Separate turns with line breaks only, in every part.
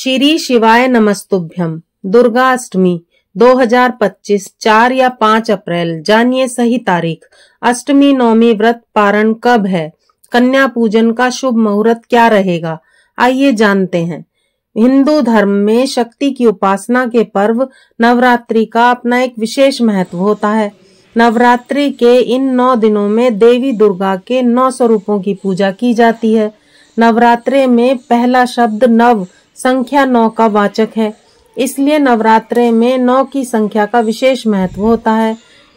श्री शिवाय नमस्तुभ्यम। दुर्गा अष्टमी 2025 4 या 5 अप्रैल। जानिए सही तारीख। अष्टमी नवमी व्रत पारण कब है? कन्या पूजन का शुभ मुहूर्त क्या रहेगा? आइए जानते हैं। हिंदू धर्म में शक्ति की उपासना के पर्व नवरात्रि का अपना एक विशेष महत्व होता है। नवरात्रि के इन 9 दिनों में देवी दुर्गा के 9 स्वरूपों की पूजा की जाती है। नवरात्रि में पहला शब्द नव संख्या 9 का वाचक है, इसलिए नवरात्रि में 9 की संख्या का विशेष महत्व होता है।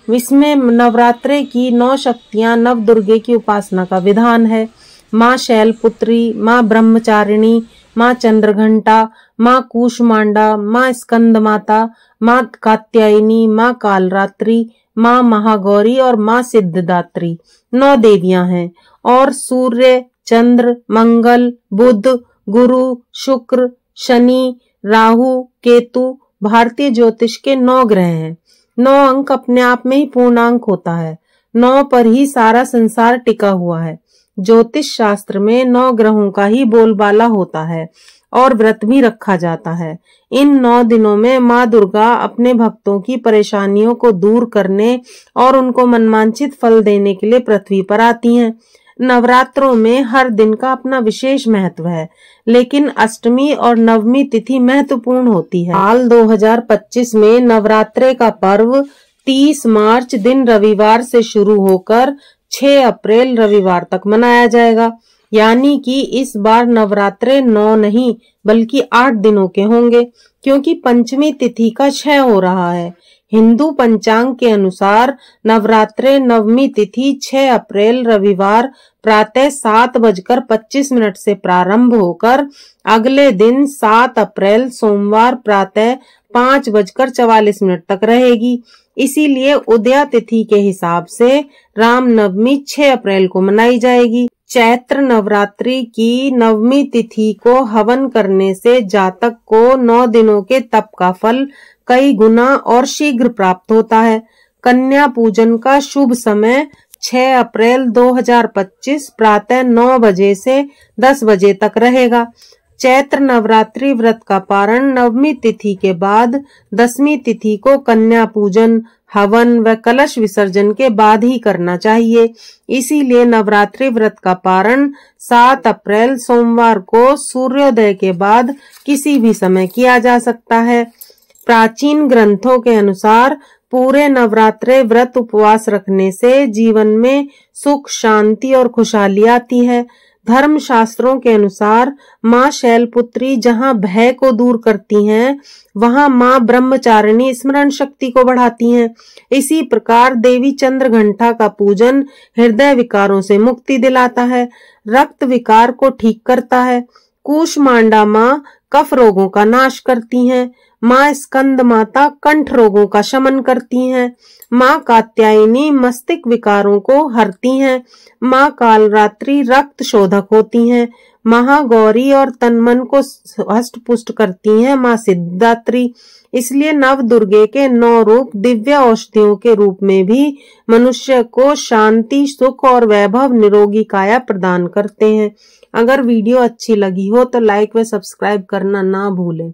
इसमें नवरात्रि की 9 शक्तियां नव दुर्गे की उपासना का विधान है। माँ शैलपुत्री, माँ ब्रह्मचारिणी, माँ चंद्रघंटा, माँ कूष्मांडा, माँ स्कंद माता, माँ कात्यायनी, माँ कालरात्रि, माँ महागौरी और माँ सिद्धिदात्री 9 देवियां हैं। और सूर्य, चंद्र, मंगल, बुध, गुरु, शुक्र, शनि, राहु, केतु भारतीय ज्योतिष के 9 ग्रह हैं। 9 अंक अपने आप में ही पूर्णांक होता है। 9 पर ही सारा संसार टिका हुआ है। ज्योतिष शास्त्र में 9 ग्रहों का ही बोलबाला होता है और व्रत भी रखा जाता है। इन 9 दिनों में माँ दुर्गा अपने भक्तों की परेशानियों को दूर करने और उनको मनवांछित फल देने के लिए पृथ्वी पर आती हैं। नवरात्रों में हर दिन का अपना विशेष महत्व है, लेकिन अष्टमी और नवमी तिथि महत्वपूर्ण होती है। साल 2025 में नवरात्रे का पर्व 30 मार्च दिन रविवार से शुरू होकर 6 अप्रैल रविवार तक मनाया जाएगा। यानी कि इस बार नवरात्रे 9 नहीं बल्कि 8 दिनों के होंगे, क्योंकि पंचमी तिथि का क्षय हो रहा है। हिंदू पंचांग के अनुसार नवरात्रे नवमी तिथि 6 अप्रैल रविवार प्रातः 7:25 से प्रारंभ होकर अगले दिन 7 अप्रैल सोमवार प्रातः 5:44 तक रहेगी। इसीलिए उदया तिथि के हिसाब से रामनवमी 6 अप्रैल को मनाई जाएगी। चैत्र नवरात्रि की नवमी तिथि को हवन करने से जातक को 9 दिनों के तप का फल कई गुना और शीघ्र प्राप्त होता है। कन्या पूजन का शुभ समय 6 अप्रैल 2025 प्रातः 9 बजे से 10 बजे तक रहेगा। चैत्र नवरात्रि व्रत का पारण नवमी तिथि के बाद 10वीं तिथि को कन्या पूजन, हवन व कलश विसर्जन के बाद ही करना चाहिए। इसीलिए नवरात्रि व्रत का पारण 7 अप्रैल सोमवार को सूर्योदय के बाद किसी भी समय किया जा सकता है। प्राचीन ग्रंथों के अनुसार पूरे नवरात्रे व्रत उपवास रखने से जीवन में सुख, शांति और खुशहाली आती है। धर्म शास्त्रों के अनुसार माँ शैलपुत्री जहाँ भय को दूर करती हैं, वहाँ माँ ब्रह्मचारिणी स्मरण शक्ति को बढ़ाती हैं। इसी प्रकार देवी चंद्रघंटा का पूजन हृदय विकारों से मुक्ति दिलाता है, रक्त विकार को ठीक करता है। कूष्मांडा माँ कफ रोगों का नाश करती हैं। माँ स्कंद माता कंठ रोगों का शमन करती हैं। माँ कात्यायनी मस्तिष्क विकारों को हरती हैं। माँ कालरात्रि रक्त शोधक होती हैं। महागौरी और तन मन को हष्ट पुष्ट करती हैं माँ सिद्धिदात्री। इसलिए नव दुर्गे के 9 रूप दिव्य औषधियों के रूप में भी मनुष्य को शांति, सुख और वैभव, निरोगी काया प्रदान करते हैं। अगर वीडियो अच्छी लगी हो तो लाइक व सब्सक्राइब करना ना भूलें।